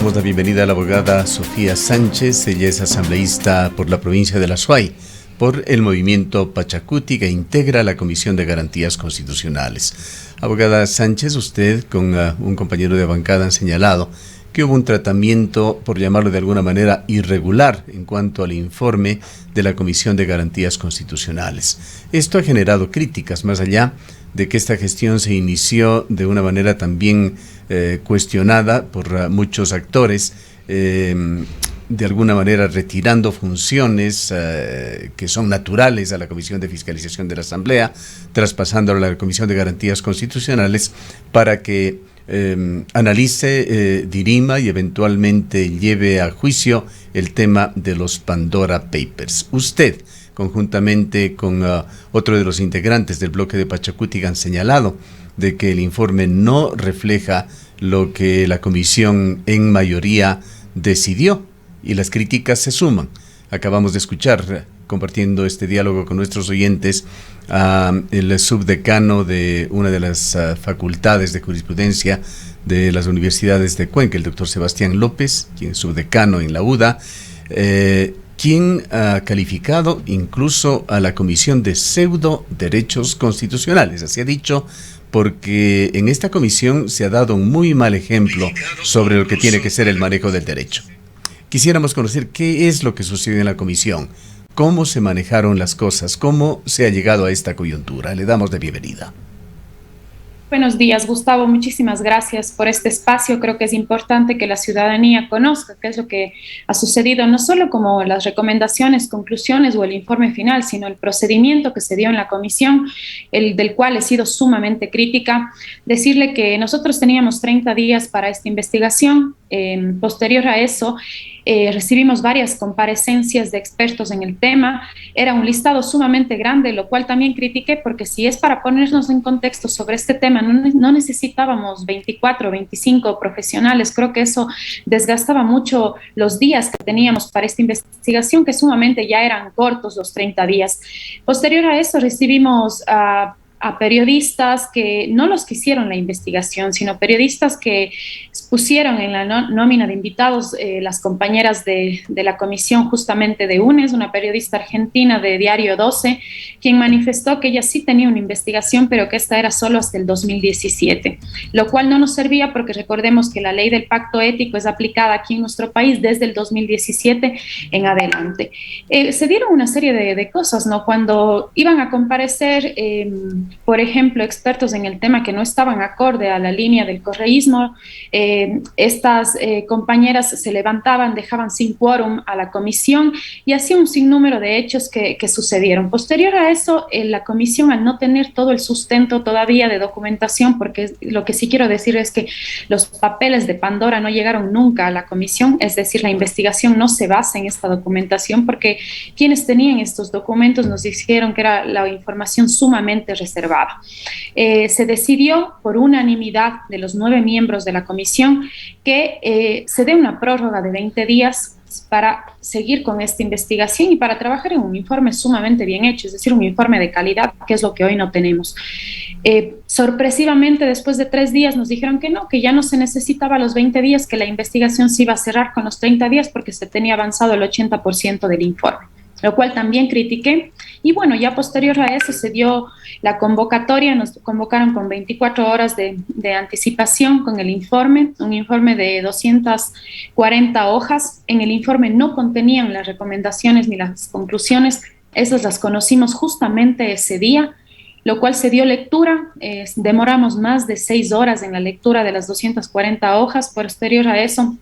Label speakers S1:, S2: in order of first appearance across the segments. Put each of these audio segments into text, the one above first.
S1: damos la bienvenida a la abogada Sofía Sánchez. Ella es asambleísta por la provincia de La Suay, por el movimiento Pachacuti, que integra la Comisión de Garantías Constitucionales. Abogada Sánchez, usted con un compañero de bancada han señalado que hubo un tratamiento, por llamarlo de alguna manera, irregular en cuanto al informe de la Comisión de Garantías Constitucionales. Esto ha generado críticas, más allá de que esta gestión se inició de una manera también cuestionada por muchos actores, de alguna manera retirando funciones que son naturales a la Comisión de Fiscalización de la Asamblea, traspasándola a la Comisión de Garantías Constitucionales para que analice, dirima y eventualmente lleve a juicio el tema de los Pandora Papers. Usted, conjuntamente con otro de los integrantes del bloque de Pachacuti, han señalado de que el informe no refleja lo que la comisión en mayoría decidió, y las críticas se suman. Acabamos de escuchar, compartiendo este diálogo con nuestros oyentes, el subdecano de una de las facultades de jurisprudencia de las universidades de Cuenca, el doctor Sebastián López, quien es subdecano en la UDA, quien ha calificado incluso a la Comisión de pseudo derechos constitucionales. Así ha dicho, porque en esta comisión se ha dado un muy mal ejemplo sobre lo que tiene que ser el manejo del derecho. Quisiéramos conocer qué es lo que sucedió en la comisión, cómo se manejaron las cosas, cómo se ha llegado a esta coyuntura. Le damos la bienvenida.
S2: Buenos días, Gustavo. Muchísimas gracias por este espacio. Creo que es importante que la ciudadanía conozca qué es lo que ha sucedido, no solo como las recomendaciones, conclusiones o el informe final, sino el procedimiento que se dio en la comisión, del cual he sido sumamente crítica. Decirle que nosotros teníamos 30 días para esta investigación. Posterior a eso, recibimos varias comparecencias de expertos en el tema. Era un listado sumamente grande, lo cual también critiqué, porque si es para ponernos en contexto sobre este tema, no necesitábamos 24 o 25 profesionales. Creo que eso desgastaba mucho los días que teníamos para esta investigación, que sumamente ya eran cortos los 30 días. Posterior a eso recibimos a periodistas que no los que hicieron la investigación, sino periodistas que pusieron en la nómina de invitados las compañeras de la comisión justamente de UNES, una periodista argentina de Diario 12, quien manifestó que ella sí tenía una investigación, pero que esta era solo hasta el 2017, lo cual no nos servía, porque recordemos que la ley del pacto ético es aplicada aquí en nuestro país desde el 2017 en adelante. Se dieron una serie de cosas, ¿no? Cuando iban a comparecer, por ejemplo, expertos en el tema que no estaban acorde a la línea del correísmo, estas compañeras se levantaban, dejaban sin quórum a la comisión, y así un sinnúmero de hechos que sucedieron. Posterior a eso, la comisión, al no tener todo el sustento todavía de documentación, porque lo que sí quiero decir es que los papeles de Pandora no llegaron nunca a la comisión, es decir, la investigación no se basa en esta documentación, porque quienes tenían estos documentos nos dijeron que era la información sumamente reservada. Se decidió por unanimidad de los 9 miembros de la comisión que se dé una prórroga de 20 días para seguir con esta investigación y para trabajar en un informe sumamente bien hecho, es decir, un informe de calidad, que es lo que hoy no tenemos. Sorpresivamente, después de 3 días nos dijeron que no, que ya no se necesitaba los 20 días, que la investigación se iba a cerrar con los 30 días porque se tenía avanzado el 80% del informe, lo cual también critiqué. Y bueno, ya posterior a eso se dio la convocatoria, nos convocaron con 24 horas de anticipación con el informe, un informe de 240 hojas. En el informe no contenían las recomendaciones ni las conclusiones, esas las conocimos justamente ese día, lo cual se dio lectura. Demoramos más de 6 horas en la lectura de las 240 hojas. Posterior a eso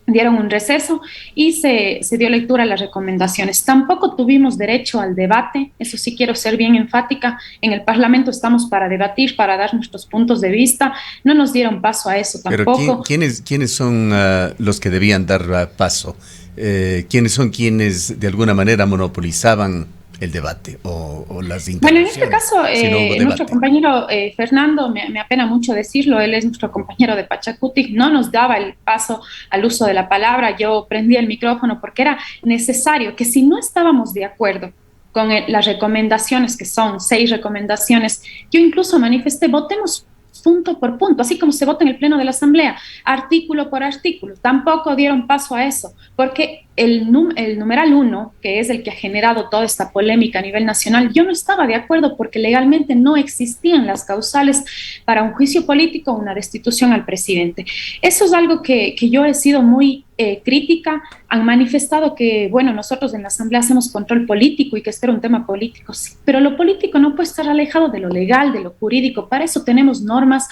S2: dieron un receso y se dio lectura a las recomendaciones. Tampoco tuvimos derecho al debate, eso sí quiero ser bien enfática. En el Parlamento estamos para debatir, para dar nuestros puntos de vista. No nos dieron paso a eso tampoco.
S1: Pero ¿quiénes son los que debían dar paso? ¿Quiénes son quienes de alguna manera monopolizaban el debate o las intervenciones?
S2: Bueno, en este caso, nuestro compañero Fernando, me apena mucho decirlo, él es nuestro compañero de Pachacuti, no nos daba el paso al uso de la palabra. Yo prendí el micrófono porque era necesario que, si no estábamos de acuerdo con las recomendaciones, que son 6 recomendaciones, yo incluso manifesté, votemos punto por punto, así como se vota en el Pleno de la Asamblea, artículo por artículo. Tampoco dieron paso a eso, porque el numeral 1, que es el que ha generado toda esta polémica a nivel nacional, yo no estaba de acuerdo porque legalmente no existían las causales para un juicio político o una destitución al presidente. Eso es algo que yo he sido muy crítica. Han manifestado que, bueno, nosotros en la Asamblea hacemos control político y que este era un tema político, sí, pero lo político no puede estar alejado de lo legal, de lo jurídico. Para eso tenemos normas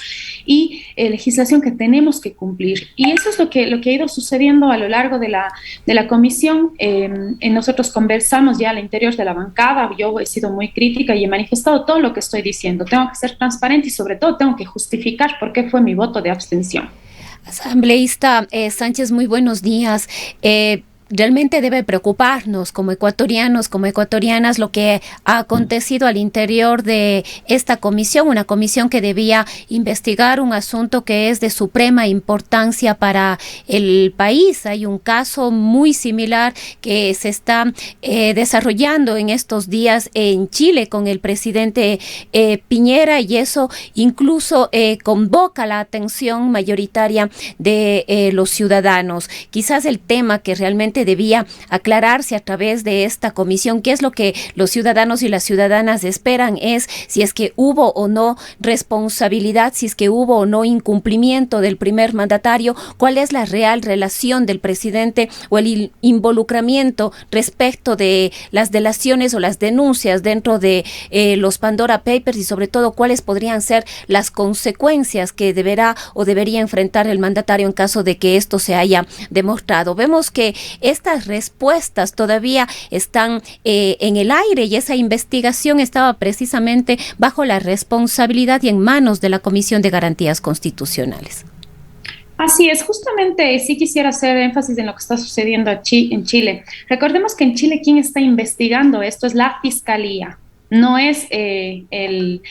S2: y legislación que tenemos que cumplir. Y eso es lo que ha ido sucediendo a lo largo de la comisión. Nosotros conversamos ya al interior de la bancada, yo he sido muy crítica y he manifestado todo lo que estoy diciendo. Tengo que ser transparente y sobre todo tengo que justificar por qué fue mi voto de abstención.
S3: Asambleísta Sánchez, muy buenos días. Realmente debe preocuparnos como ecuatorianos, como ecuatorianas, lo que ha acontecido al interior de esta comisión, una comisión que debía investigar un asunto que es de suprema importancia para el país. Hay un caso muy similar que se está desarrollando en estos días en Chile con el presidente Piñera, y eso incluso convoca la atención mayoritaria de los ciudadanos. Quizás el tema que realmente debía aclararse a través de esta comisión, qué es lo que los ciudadanos y las ciudadanas esperan, es si es que hubo o no responsabilidad, si es que hubo o no incumplimiento del primer mandatario, cuál es la real relación del presidente o el involucramiento respecto de las delaciones o las denuncias dentro de los Pandora Papers, y sobre todo cuáles podrían ser las consecuencias que deberá o debería enfrentar el mandatario en caso de que esto se haya demostrado. Vemos que estas respuestas todavía están en el aire, y esa investigación estaba precisamente bajo la responsabilidad y en manos de la Comisión de Garantías Constitucionales.
S2: Así es, justamente sí quisiera hacer énfasis en lo que está sucediendo en Chile. Recordemos que en Chile quien está investigando esto es la Fiscalía, no es el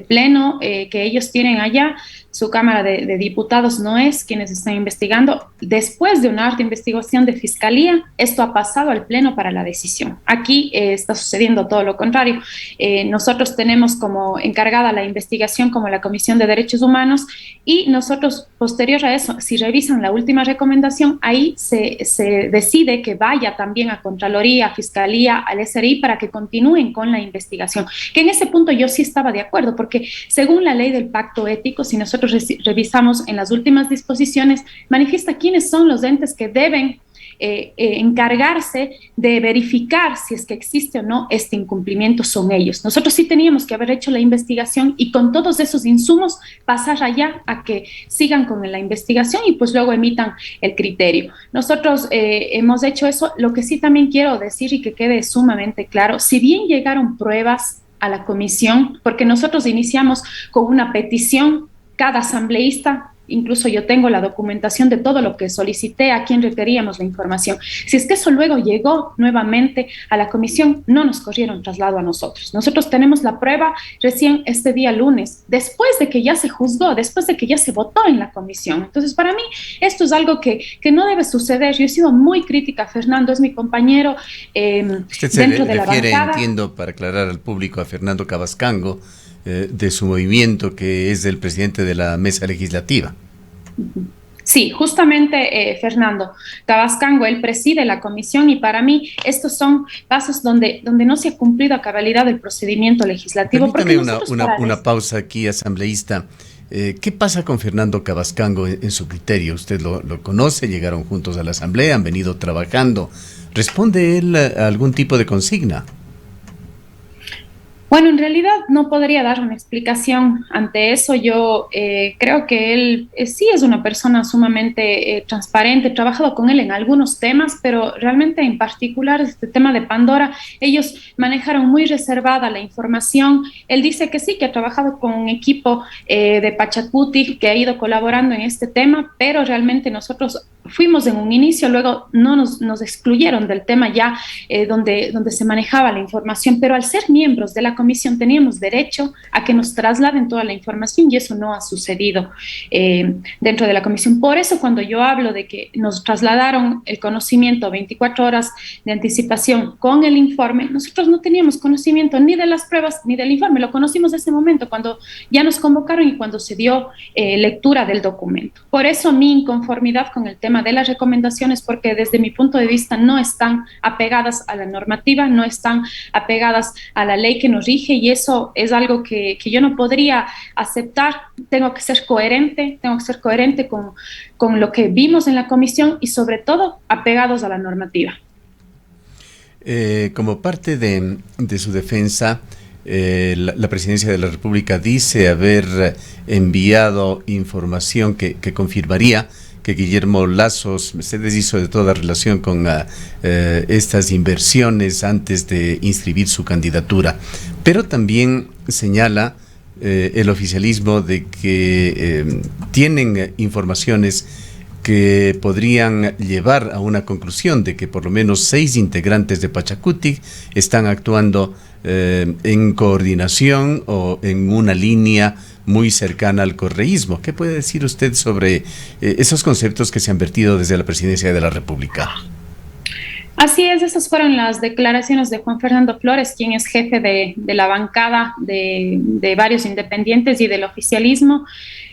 S2: pleno que ellos tienen allá. Su Cámara de Diputados no es quienes están investigando. Después de una harta investigación de Fiscalía, esto ha pasado al Pleno para la decisión. Aquí está sucediendo todo lo contrario. Nosotros tenemos como encargada la investigación como la Comisión de Derechos Humanos, y nosotros, posterior a eso, si revisan la última recomendación, ahí se decide que vaya también a Contraloría, a Fiscalía, al SRI, para que continúen con la investigación. Que en ese punto yo sí estaba de acuerdo, porque según la ley del pacto ético, si nosotros revisamos en las últimas disposiciones, manifiesta quiénes son los entes que deben encargarse de verificar si es que existe o no este incumplimiento. Son ellos. Nosotros sí teníamos que haber hecho la investigación y con todos esos insumos pasar allá a que sigan con la investigación y pues luego emitan el criterio. Nosotros hemos hecho eso. Lo que sí también quiero decir y que quede sumamente claro, si bien llegaron pruebas a la comisión, porque nosotros iniciamos con una petición, cada asambleísta, incluso yo tengo la documentación de todo lo que solicité, a quién requeríamos la información. Si es que eso luego llegó nuevamente a la comisión, no nos corrieron traslado a nosotros. Nosotros tenemos la prueba recién este día lunes, después de que ya se juzgó, después de que ya se votó en la comisión. Entonces, para mí, esto es algo que no debe suceder. Yo he sido muy crítica. Fernando es mi compañero
S1: Usted se
S2: dentro de la
S1: refiere,
S2: bancada.
S1: entiendo, para aclarar al público, a Fernando Cavascango, de su movimiento, que es el presidente de la mesa legislativa.
S2: Sí, justamente Fernando Cavascango, él preside la comisión, y para mí estos son pasos donde no se ha cumplido a cabalidad el procedimiento legislativo.
S1: Permítame una pausa aquí, asambleísta. ¿Qué pasa con Fernando Cavascango en su criterio? Usted lo conoce, llegaron juntos a la asamblea, han venido trabajando. ¿Responde él a algún tipo de consigna?
S2: Bueno, en realidad no podría dar una explicación ante eso. Yo creo que él sí es una persona sumamente transparente. He trabajado con él en algunos temas, pero realmente en particular este tema de Pandora, ellos manejaron muy reservada la información. Él dice que sí, que ha trabajado con un equipo de Pachacuti que ha ido colaborando en este tema, pero realmente nosotros fuimos en un inicio, luego no nos excluyeron del tema ya donde se manejaba la información, pero al ser miembros de la comisión teníamos derecho a que nos trasladen toda la información y eso no ha sucedido dentro de la comisión. Por eso cuando yo hablo de que nos trasladaron el conocimiento 24 horas de anticipación con el informe, nosotros no teníamos conocimiento ni de las pruebas ni del informe, lo conocimos en ese momento cuando ya nos convocaron y cuando se dio lectura del documento. Por eso mi inconformidad con el tema de las recomendaciones, porque desde mi punto de vista no están apegadas a la normativa, no están apegadas a la ley que nos rige y eso es algo que yo no podría aceptar. Tengo que ser coherente con lo que vimos en la comisión y sobre todo apegados a la normativa.
S1: Como parte de su defensa, la Presidencia de la República dice haber enviado información que confirmaría que Guillermo Lasso se deshizo de toda relación con estas inversiones antes de inscribir su candidatura, pero también señala el oficialismo de que tienen informaciones que podrían llevar a una conclusión de que por lo menos 6 integrantes de Pachakutik están actuando en coordinación o en una línea muy cercana al correísmo. ¿Qué puede decir usted sobre esos conceptos que se han vertido desde la Presidencia de la República?
S2: Así es, esas fueron las declaraciones de Juan Fernando Flores, quien es jefe de la bancada de varios independientes y del oficialismo.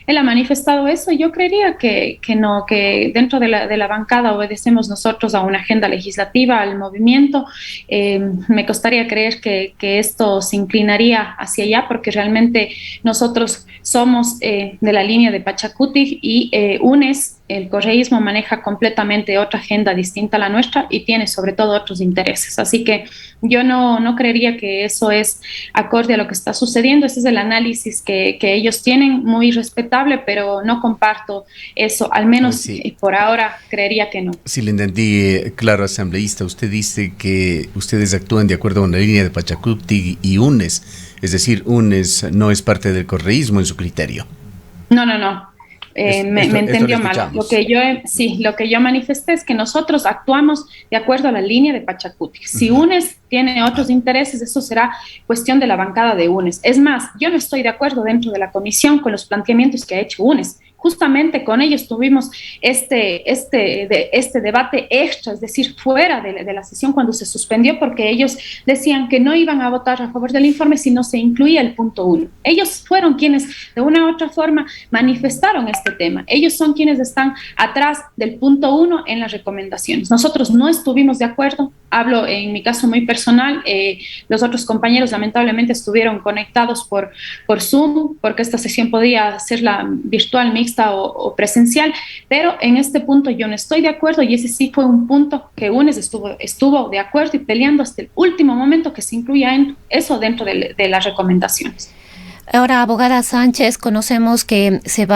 S2: Él ha manifestado eso y yo creería que no, que dentro de la bancada obedecemos nosotros a una agenda legislativa, al movimiento. Me costaría creer que esto se inclinaría hacia allá porque realmente nosotros somos de la línea de Pachakutik y UNES, el correísmo, maneja completamente otra agenda distinta a la nuestra y tiene sobre todo otros intereses. Así que yo no creería que eso es acorde a lo que está sucediendo. Ese es el análisis que ellos tienen, muy respetable, pero no comparto eso. Al menos sí. Por ahora creería que no.
S1: Si le entendí claro, asambleísta, usted dice que ustedes actúan de acuerdo con la línea de Pachakutik y UNES, es decir, UNES no es parte del correísmo en su criterio.
S2: No. Me entendió mal. Lo que yo manifesté es que nosotros actuamos de acuerdo a la línea de Pachakutik. Si UNES tiene otros intereses, eso será cuestión de la bancada de UNES. Es más, yo no estoy de acuerdo dentro de la comisión con los planteamientos que ha hecho UNES. Justamente con ellos tuvimos este debate extra, es decir, fuera de la sesión cuando se suspendió, porque ellos decían que no iban a votar a favor del informe si no se incluía el punto 1. Ellos fueron quienes de una u otra forma manifestaron este tema. Ellos son quienes están atrás del punto 1 en las recomendaciones. Nosotros no estuvimos de acuerdo. Hablo en mi caso muy personal, los otros compañeros lamentablemente estuvieron conectados por Zoom, porque esta sesión podía ser la virtual, mixta o presencial, pero en este punto yo no estoy de acuerdo y ese sí fue un punto que UNES estuvo de acuerdo y peleando hasta el último momento que se incluya eso dentro de las recomendaciones.
S3: Ahora, abogada Sánchez, conocemos que se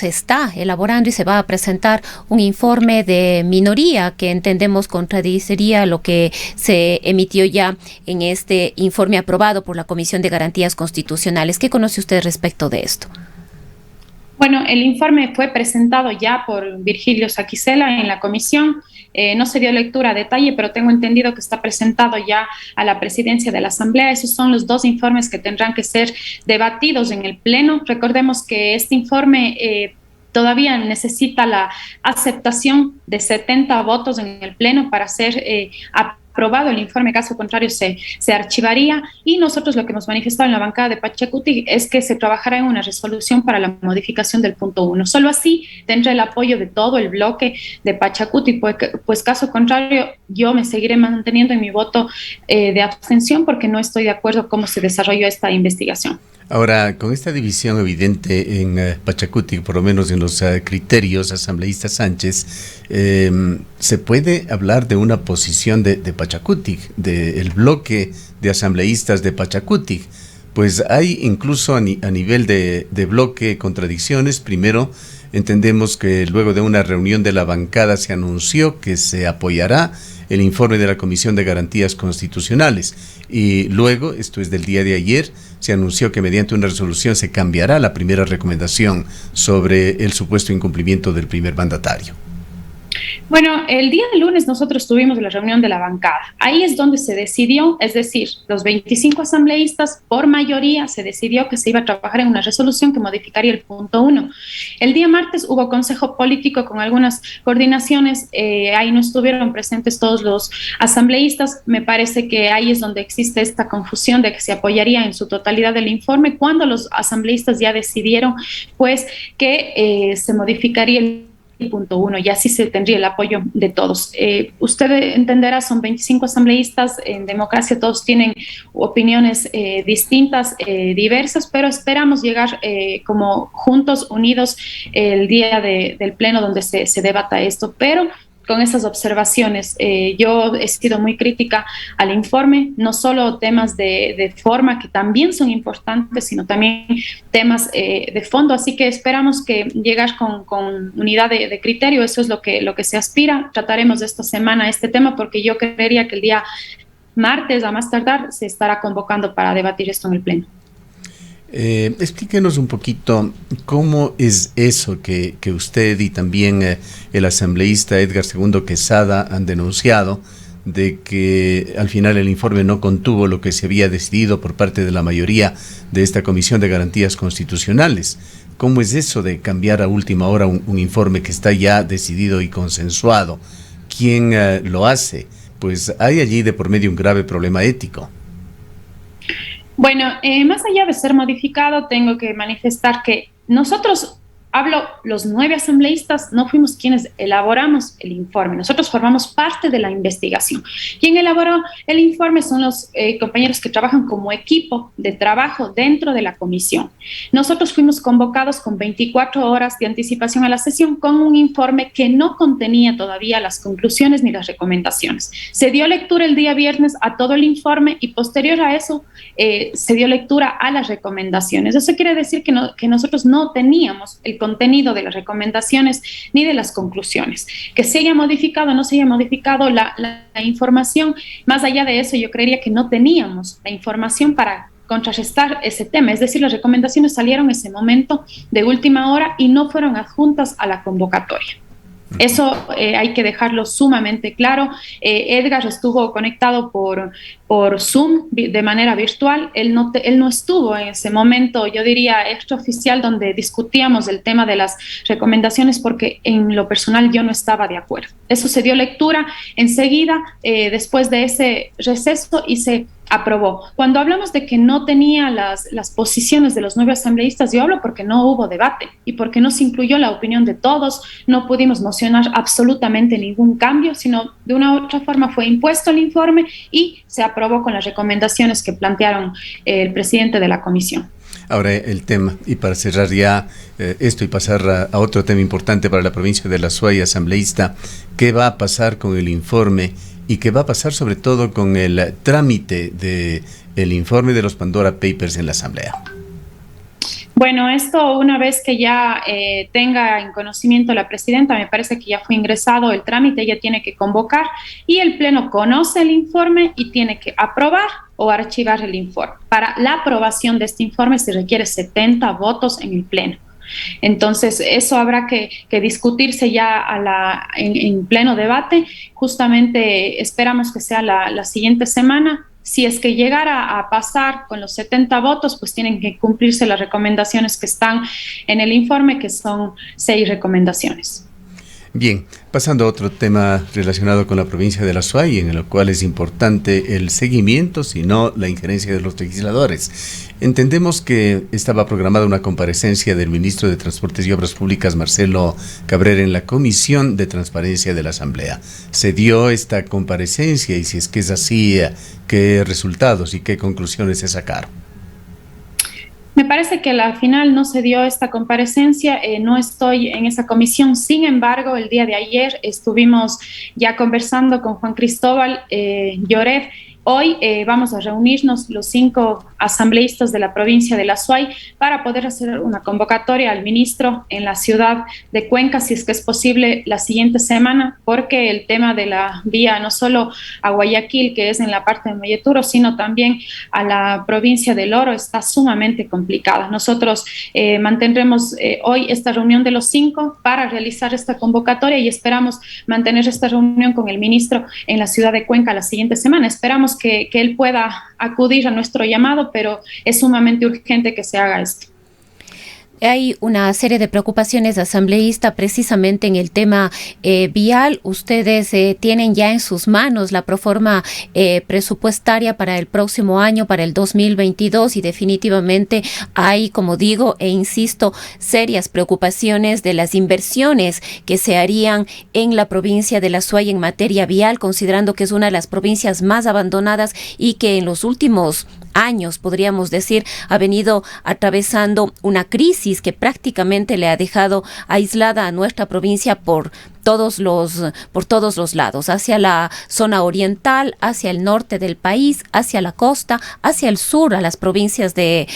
S3: está elaborando y se va a presentar un informe de minoría que entendemos contradicería lo que se emitió ya en este informe aprobado por la Comisión de Garantías Constitucionales. ¿Qué conoce usted respecto de esto?
S2: Bueno, el informe fue presentado ya por Virgilio Saquicela en la comisión. No se dio lectura a detalle, pero tengo entendido que está presentado ya a la presidencia de la Asamblea. Esos son los 2 informes que tendrán que ser debatidos en el Pleno. Recordemos que este informe todavía necesita la aceptación de 70 votos en el Pleno para ser aprobado el informe, caso contrario se archivaría, y nosotros lo que hemos manifestado en la bancada de Pachakutik es que se trabajará en una resolución para la modificación del punto 1. Solo así tendrá el apoyo de todo el bloque de Pachakutik, pues caso contrario yo me seguiré manteniendo en mi voto de abstención porque no estoy de acuerdo cómo se desarrolló esta investigación.
S1: Ahora, con esta división evidente en Pachakutik, por lo menos en los criterios, asambleísta Sánchez, ¿se puede hablar de una posición de Pachakutik, del bloque de asambleístas de Pachakutik? Pues hay incluso a nivel de bloque contradicciones. Primero, entendemos que luego de una reunión de la bancada se anunció que se apoyará el informe de la Comisión de Garantías Constitucionales y luego, esto es del día de ayer, se anunció que mediante una resolución se cambiará la primera recomendación sobre el supuesto incumplimiento del primer mandatario.
S2: Bueno, el día de lunes nosotros tuvimos la reunión de la bancada. Ahí es donde se decidió, es decir, los 25 asambleístas, por mayoría, se decidió que se iba a trabajar en una resolución que modificaría el punto 1. El día martes hubo consejo político con algunas coordinaciones, ahí no estuvieron presentes todos los asambleístas. Me parece que ahí es donde existe esta confusión de que se apoyaría en su totalidad el informe, cuando los asambleístas ya decidieron pues que se modificaría el punto 1 y así se tendría el apoyo de todos. Usted entenderá, son 25 asambleístas, en democracia todos tienen opiniones distintas, diversas, pero esperamos llegar como juntos, unidos, el día del pleno donde se debata esto, pero con esas observaciones. Yo he sido muy crítica al informe, no solo temas de forma, que también son importantes, sino también temas de fondo, así que esperamos que llegar con unidad de criterio, eso es lo que se aspira. Trataremos esta semana este tema, porque yo creería que el día martes, a más tardar, se estará convocando para debatir esto en el Pleno.
S1: Explíquenos un poquito cómo es eso que usted y también el asambleísta Edgar Segundo Quesada han denunciado, de que al final el informe no contuvo lo que se había decidido por parte de la mayoría de esta Comisión de Garantías Constitucionales. ¿Cómo es eso de cambiar a última hora un informe que está ya decidido y consensuado? ¿Quién lo hace? Pues hay allí de por medio un grave problema ético.
S2: Bueno, más allá de ser modificado, tengo que manifestar que nosotros, hablo, los 9 asambleístas, no fuimos quienes elaboramos el informe. Nosotros formamos parte de la investigación. Quien elaboró el informe son los compañeros que trabajan como equipo de trabajo dentro de la comisión. Nosotros fuimos convocados con 24 horas de anticipación a la sesión, con un informe que no contenía todavía las conclusiones ni las recomendaciones. Se dio lectura el día viernes a todo el informe y posterior a eso se dio lectura a las recomendaciones. Eso quiere decir que nosotros no teníamos el contenido de las recomendaciones ni de las conclusiones. Que se haya modificado o no se haya modificado la información, más allá de eso, yo creería que no teníamos la información para contrarrestar ese tema. Es decir, las recomendaciones salieron en ese momento de última hora y no fueron adjuntas a la convocatoria. Eso hay que dejarlo sumamente claro. Edgar estuvo conectado por Zoom de manera virtual. Él no estuvo en ese momento, yo diría, extraoficial, donde discutíamos el tema de las recomendaciones, porque en lo personal yo no estaba de acuerdo. Eso se dio lectura enseguida, después de ese receso, y se aprobó. Cuando hablamos de que no tenía las posiciones de los 9 asambleístas, yo hablo porque no hubo debate y porque no se incluyó la opinión de todos, no pudimos mocionar absolutamente ningún cambio, sino de una u otra forma fue impuesto el informe y se aprobó con las recomendaciones que plantearon el presidente de la comisión.
S1: Ahora el tema, y para cerrar ya esto y pasar a otro tema importante para la provincia de La Suay, asambleísta, ¿qué va a pasar con el informe y qué va a pasar sobre todo con el trámite del informe de los Pandora Papers en la Asamblea?
S2: Bueno, esto una vez que ya tenga en conocimiento la presidenta, me parece que ya fue ingresado el trámite, ella tiene que convocar y el Pleno conoce el informe y tiene que aprobar o archivar el informe. Para la aprobación de este informe se requiere 70 votos en el Pleno. Entonces, eso habrá que discutirse ya en pleno debate. Justamente esperamos que sea la siguiente semana. Si es que llegara a pasar con los 70 votos, pues tienen que cumplirse las recomendaciones que están en el informe, que son 6 recomendaciones.
S1: Bien, pasando a otro tema relacionado con la provincia de La Suay, en el cual es importante el seguimiento, sino la injerencia de los legisladores. Entendemos que estaba programada una comparecencia del ministro de Transportes y Obras Públicas, Marcelo Cabrera, en la Comisión de Transparencia de la Asamblea. ¿Se dio esta comparecencia? Y si es que es así, ¿qué resultados y qué conclusiones se sacaron?
S2: Me parece que al final no se dio esta comparecencia, no estoy en esa comisión. Sin embargo, el día de ayer estuvimos ya conversando con Juan Cristóbal Lloret, Hoy vamos a reunirnos los 5 asambleístas de la provincia de La Suay para poder hacer una convocatoria al ministro en la ciudad de Cuenca, si es que es posible la siguiente semana, porque el tema de la vía no solo a Guayaquil, que es en la parte de Molleturo, sino también a la provincia del Oro, está sumamente complicada. Nosotros mantendremos hoy esta reunión de los 5 para realizar esta convocatoria y esperamos mantener esta reunión con el ministro en la ciudad de Cuenca la siguiente semana. Esperamos que él pueda acudir a nuestro llamado, pero es sumamente urgente que se haga esto.
S3: Hay una serie de preocupaciones asambleístas precisamente en el tema vial. Ustedes tienen ya en sus manos la proforma presupuestaria para el próximo año, para el 2022, y definitivamente hay, como digo e insisto, serias preocupaciones de las inversiones que se harían en la provincia de La Suay en materia vial, considerando que es una de las provincias más abandonadas y que en los últimos años, podríamos decir, ha venido atravesando una crisis que prácticamente le ha dejado aislada a nuestra provincia por todos los lados, hacia la zona oriental, hacia el norte del país, hacia la costa, hacia el sur, a las provincias de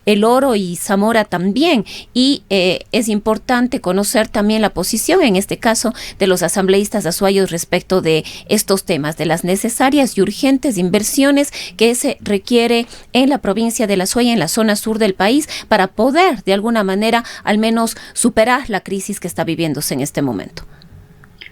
S3: El Oro y Zamora también. Y es importante conocer también la posición, en este caso, de los asambleístas azuayos respecto de estos temas, de las necesarias y urgentes inversiones que se requiere en la provincia de La Suay, en la zona sur del país, para poder, de alguna manera, al menos superar la crisis que está viviéndose en este momento.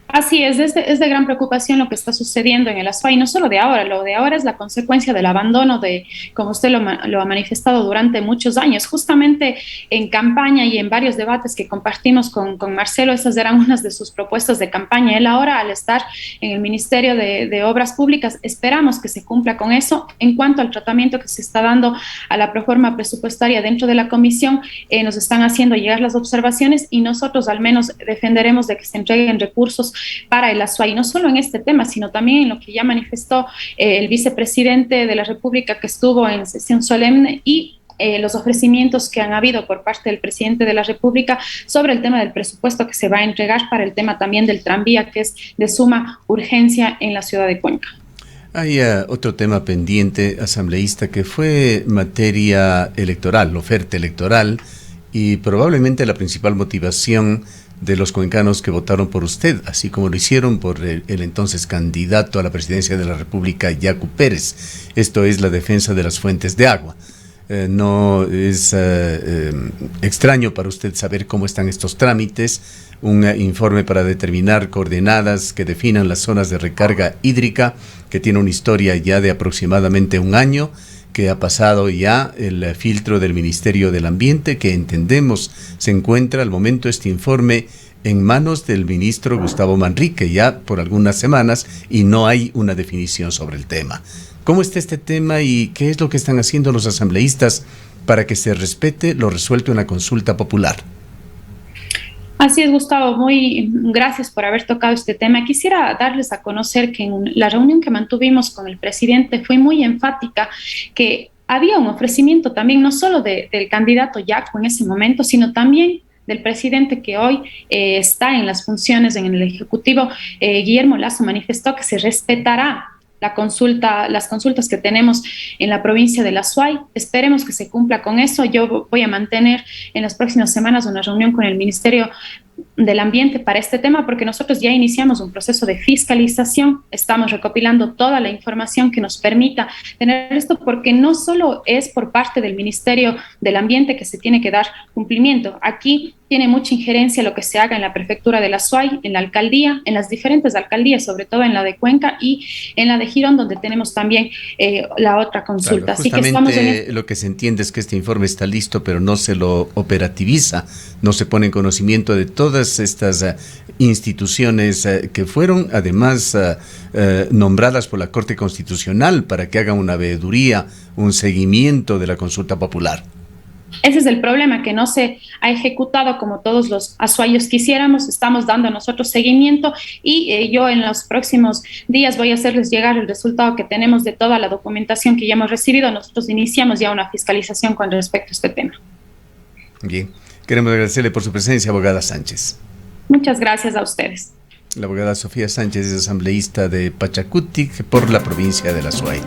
S2: Así es de gran preocupación lo que está sucediendo en el Azuay, no solo de ahora, lo de ahora es la consecuencia del abandono de, como usted lo ha manifestado durante muchos años. Justamente en campaña y en varios debates que compartimos con Marcelo, esas eran unas de sus propuestas de campaña. Él ahora, al estar en el Ministerio de Obras Públicas, esperamos que se cumpla con eso. En cuanto al tratamiento que se está dando a la proforma presupuestaria dentro de la comisión, nos están haciendo llegar las observaciones y nosotros al menos defenderemos de que se entreguen recursos para el Azuay, no solo en este tema, sino también en lo que ya manifestó el vicepresidente de la República que estuvo en sesión solemne y los ofrecimientos que han habido por parte del presidente de la República sobre el tema del presupuesto que se va a entregar para el tema también del tranvía, que es de suma urgencia en la ciudad de Cuenca.
S1: Hay otro tema pendiente, asambleísta, que fue materia electoral, oferta electoral, y probablemente la principal motivación de los cuencanos que votaron por usted, así como lo hicieron por el entonces candidato a la presidencia de la República, Yacu Pérez. Esto es la defensa de las fuentes de agua. No es extraño para usted saber cómo están estos trámites, un informe para determinar coordenadas que definan las zonas de recarga hídrica, que tiene una historia ya de aproximadamente un año, que ha pasado ya el filtro del Ministerio del Ambiente, que entendemos se encuentra al momento este informe en manos del ministro Gustavo Manrique ya por algunas semanas y no hay una definición sobre el tema. ¿Cómo está este tema y qué es lo que están haciendo los asambleístas para que se respete lo resuelto en la consulta popular?
S2: Así es, Gustavo, muy gracias por haber tocado este tema. Quisiera darles a conocer que en la reunión que mantuvimos con el presidente fue muy enfática que había un ofrecimiento también no solo del candidato Yacu en ese momento, sino también del presidente que hoy está en las funciones en el Ejecutivo. Guillermo Lasso manifestó que se respetará las consultas que tenemos en la provincia de La Suay. Esperemos que se cumpla con eso. Yo voy a mantener en las próximas semanas una reunión con el Ministerio del Ambiente para este tema, porque nosotros ya iniciamos un proceso de fiscalización, estamos recopilando toda la información que nos permita tener esto, porque no solo es por parte del Ministerio del Ambiente que se tiene que dar cumplimiento. Aquí tiene mucha injerencia lo que se haga en la prefectura de La Suay, en la alcaldía, en las diferentes alcaldías, sobre todo en la de Cuenca y en la de Girón, donde tenemos también la otra consulta.
S1: Claro,
S2: así que estamos
S1: lo que se entiende es que este informe está listo, pero no se lo operativiza, no se pone en conocimiento de todas estas instituciones que fueron además nombradas por la Corte Constitucional para que hagan una veeduría, un seguimiento de la consulta popular.
S2: Ese es el problema, que no se ha ejecutado como todos los azuayos quisiéramos. Estamos dando nosotros seguimiento y yo en los próximos días voy a hacerles llegar el resultado que tenemos de toda la documentación que ya hemos recibido. Nosotros iniciamos ya una fiscalización con respecto a este tema.
S1: Bien, queremos agradecerle por su presencia, abogada Sánchez.
S2: Muchas gracias a ustedes.
S1: La abogada Sofía Sánchez es asambleísta de Pachacutic por la provincia de La Suay.